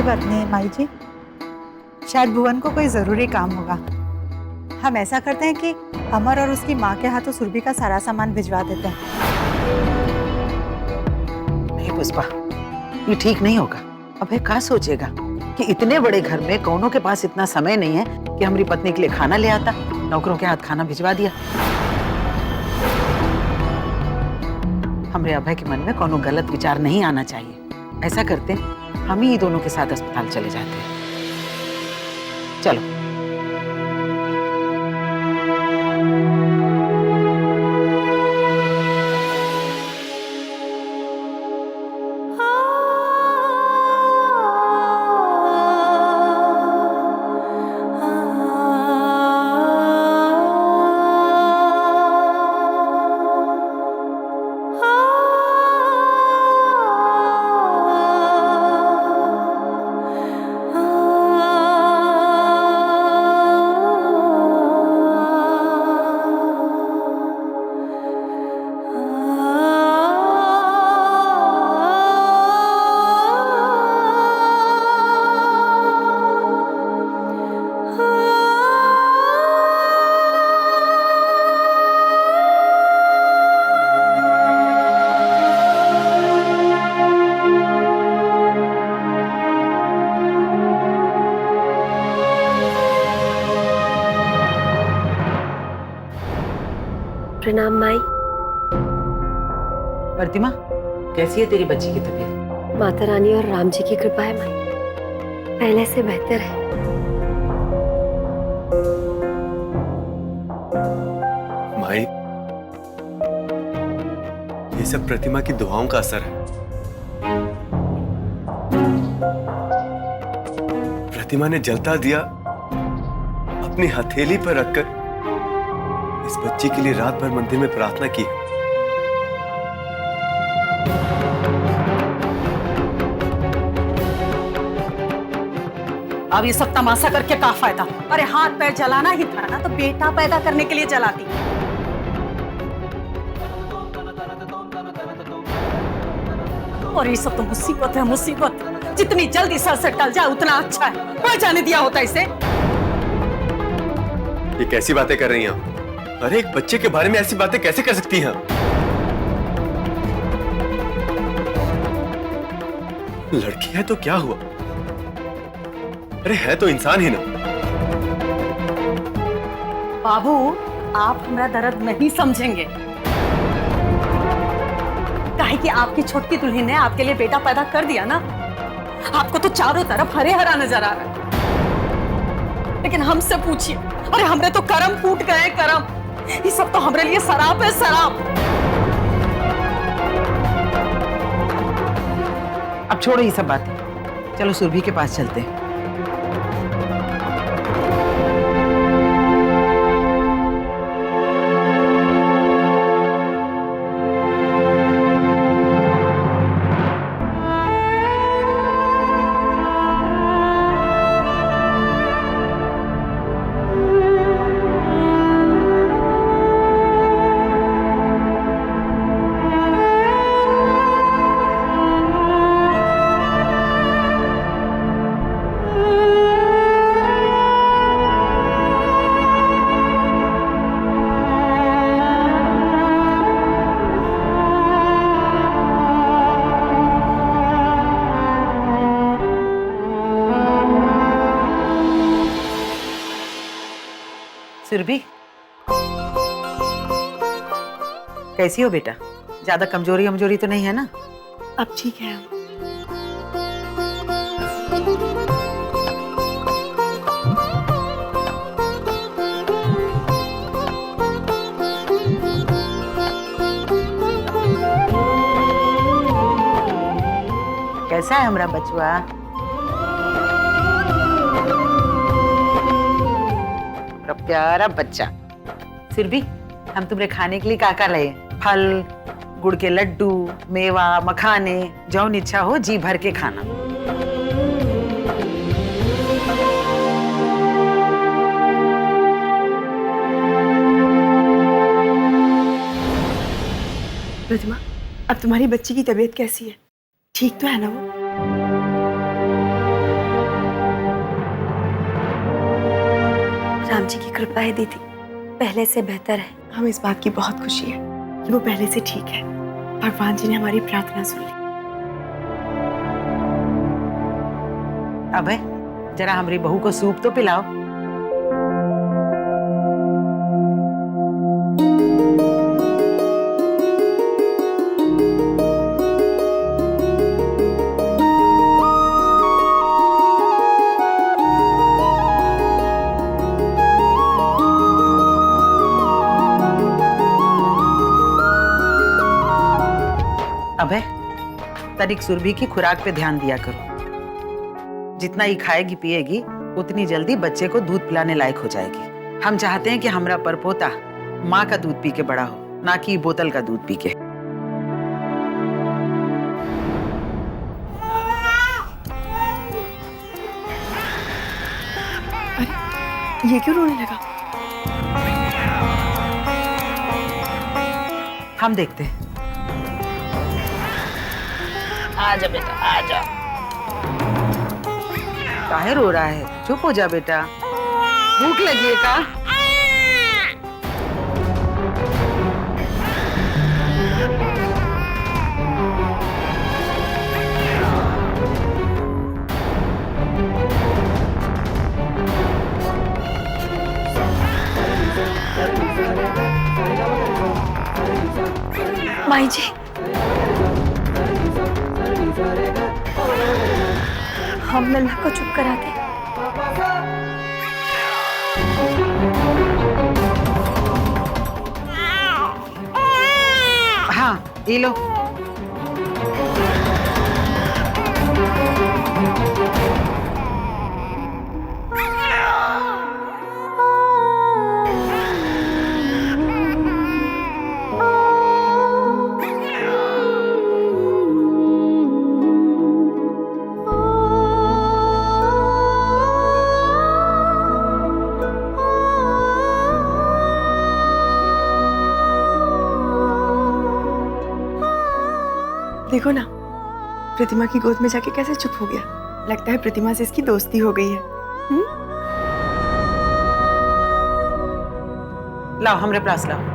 कोई बात नहीं माई जी, शायद भुवन को कोई जरूरी काम होगा। हम ऐसा करते हैं कि अमर और उसकी माँ के हाथों सुरभि का सारा सामान भिजवा देते हैं। नहीं पुष्पा, ये ठीक नहीं होगा। अभय क्या सोचेगा कि इतने बड़े घर में कौनों के पास इतना समय नहीं है कि हमारी पत्नी के लिए खाना ले आता, नौकरों के हाथ खाना भिजवा दिया। हमरे अभय के मन में कोनो गलत विचार नहीं आना चाहिए। ऐसा करते हैं, हम ही दोनों के साथ अस्पताल चले जाते हैं। चलो। प्रणाम माई। प्रतिमा, कैसी है तेरी बच्ची की तबीयत? माता रानी और राम जी की कृपा है माई, पहले से बेहतर है। माई, ये सब प्रतिमा की दुआओं का असर है। प्रतिमा ने जलता दिया अपनी हथेली पर रखकर इस बच्ची के लिए रात भर मंदिर में प्रार्थना की। अब ये सब तमाशा करके क्या फायदा? अरे हाथ पैर जलाना ही था ना तो बेटा पैदा करने के लिए जलाती। और ये सब तो मुसीबत है, मुसीबत। जितनी जल्दी सर से टल जाए उतना अच्छा है। कोई जाने दिया होता इसे। ये कैसी बातें कर रही हैं? अरे एक बच्चे के बारे में ऐसी बातें कैसे कर सकती हैं? लड़की है तो क्या हुआ? अरे है तो इंसान ही ना। बाबू, आप हमारा दर्द नहीं समझेंगे। काहे कि आपकी छोटी दुल्हन ने आपके लिए बेटा पैदा कर दिया ना। आपको तो चारों तरफ हरे हरा नजर आ रहा है, लेकिन हमसे पूछिए, अरे हमरे तो करम फूट गए, करम। ये सब तो हमारे लिए शराब है, शराब। अब छोड़ो ये सब बातें, चलो सुरभि के पास चलते हैं। सुरभि, कैसी हो बेटा? ज्यादा कमजोरी तो नहीं है ना? अब ठीक है। कैसा है हमारा बचवा? प्यारा बच्चा। सुरभि, हम तुम्हें खाने के लिए क्या लाए? फल, गुड़ के लड्डू, मेवा, मखाने, जौन इच्छा हो जी भर के खाना। प्रतिमा, अब तुम्हारी बच्ची की तबीयत कैसी है? ठीक तो है ना वो? राम जी की कृपा है दीदी, पहले से बेहतर है। हमें इस बात की बहुत खुशी है कि वो पहले से ठीक है। भगवान जी ने हमारी प्रार्थना सुन ली। अबे जरा हमारी बहू को सूप तो पिलाओ। अबे तनिक सुरभि की खुराक पे ध्यान दिया करो। जितना ही खाएगी पिएगी उतनी जल्दी बच्चे को दूध पिलाने लायक हो जाएगी। हम चाहते हैं कि हमारा परपोता माँ का दूध पी के बड़ा हो, ना कि बोतल का दूध पी के। ये क्यों रोने लगा? हम देखते हैं। आजा बेटा आजा। काहे रो रहा है? चुप हो जा बेटा। भूख लगी है का? माई जी, हम नन्हा को चुप करा दे। हाँ ये लो। देखो ना, प्रतिमा की गोद में जाके कैसे चुप हो गया। लगता है प्रतिमा से इसकी दोस्ती हो गई है। लाओ हमरे पास लाओ।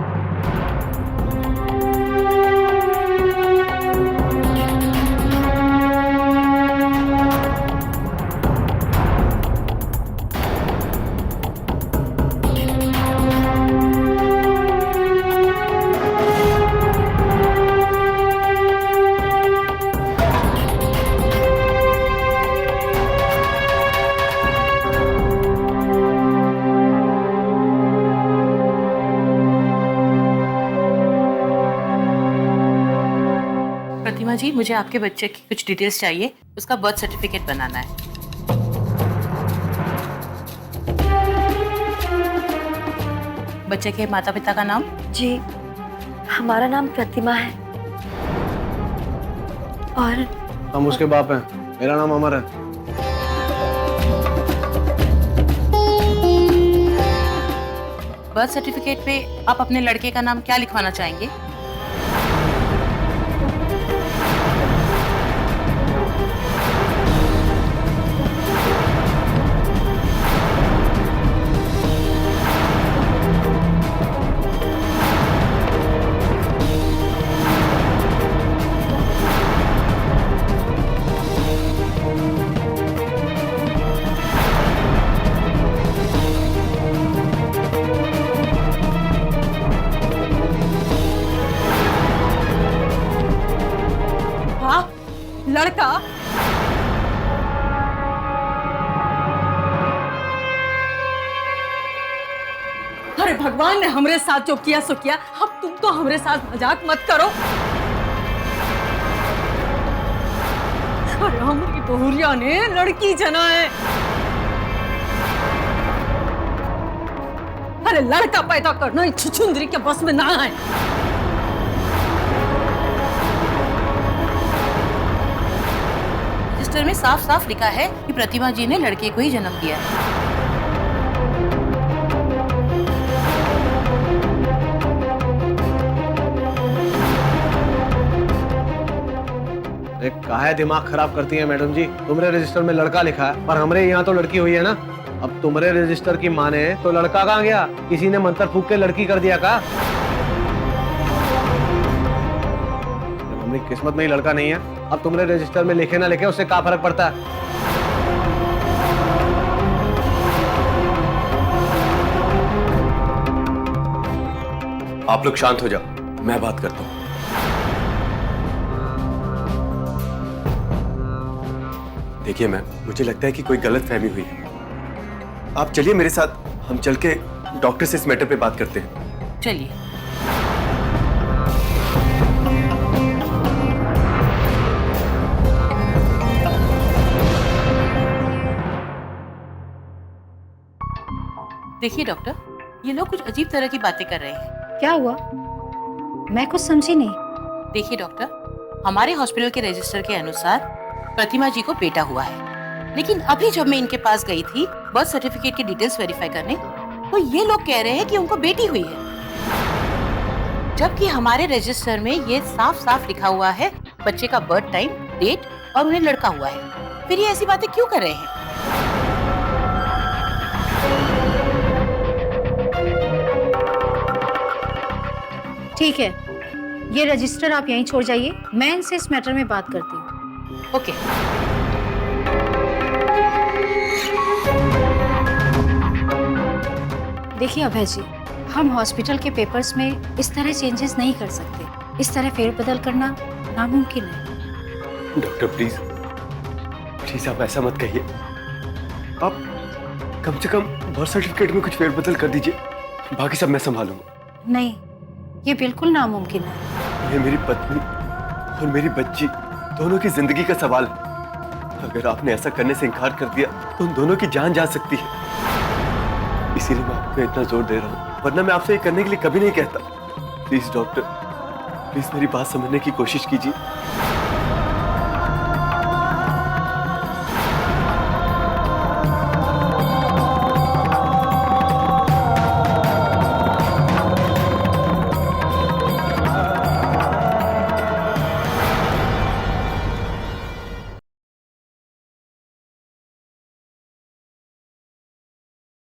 प्रतिमा जी, मुझे आपके बच्चे की कुछ डिटेल्स चाहिए। उसका बर्थ सर्टिफिकेट बनाना है। बच्चे के माता पिता का नाम? जी, हमारा नाम प्रतिमा है और हम उसके बाप हैं। मेरा नाम अमर है। बर्थ सर्टिफिकेट पे आप अपने लड़के का नाम क्या लिखवाना चाहेंगे? लड़का? अरे भगवान ने हमरे साथ जो किया सो किया, अब तुम तो हमरे साथ मजाक मत करो। अरे हमारी बहुरिया ने लड़की जना है। अरे लड़का पैदा करना इस छुछुंदरी के बस में ना है। रजिस्टर में साफ साफ लिखा है कि प्रतिमा जी ने लड़के को ही जन्म दिया है। काहे दिमाग खराब करती है मैडम जी? तुमरे रजिस्टर में लड़का लिखा है पर हमरे यहाँ तो लड़की हुई है ना। अब तुम्हारे रजिस्टर की माने तो लड़का कहाँ गया? किसी ने मंत्र फूक के लड़की कर दिया का? अपनी किस्मत में ही लड़का नहीं है, अब तुम्हारे रजिस्टर में लिखे ना लिखे उससे क्या फर्क पड़ता है? आप लोग शांत हो जाओ, मैं बात करता हूं। देखिए मैम, मुझे लगता है कि कोई गलत फहमी हुई है। आप चलिए मेरे साथ, हम चल के डॉक्टर से इस मैटर पे बात करते हैं। चलिए। देखिए डॉक्टर, ये लोग कुछ अजीब तरह की बातें कर रहे हैं। क्या हुआ? मैं कुछ समझी नहीं। देखिए डॉक्टर, हमारे हॉस्पिटल के रजिस्टर के अनुसार प्रतिमा जी को बेटा हुआ है, लेकिन अभी जब मैं इनके पास गई थी बर्थ सर्टिफिकेट की डिटेल्स वेरीफाई करने, तो ये लोग कह रहे हैं कि उनको बेटी हुई है, जबकि हमारे रजिस्टर में ये साफ साफ लिखा हुआ है बच्चे का बर्थ टाइम, डेट और उन्हें लड़का हुआ है। फिर ये ऐसी बातें क्यों कर रहे हैं? ठीक है, ये रजिस्टर आप यहीं छोड़ जाइए, मैं इनसे इस मैटर में बात करती हूँ। ओके। देखिए अभय जी, हम हॉस्पिटल के पेपर्स में इस तरह चेंजेस नहीं कर सकते। इस तरह फेरबदल करना नामुमकिन है। डॉक्टर प्लीज प्लीज आप ऐसा मत कहिए। आप कम से कम बर्थ सर्टिफिकेट में कुछ फेरबदल कर दीजिए, बाकी सब मैं संभालूंगा। नहीं, ये बिल्कुल नामुमकिन है। ये मेरी पत्नी और मेरी बच्ची दोनों की जिंदगी का सवाल है। अगर आपने ऐसा करने से इनकार कर दिया तो उन दोनों की जान जा सकती है। इसीलिए मैं आपको इतना जोर दे रहा हूँ, वरना मैं आपसे ये करने के लिए कभी नहीं कहता। प्लीज डॉक्टर, प्लीज मेरी बात समझने की कोशिश कीजिए।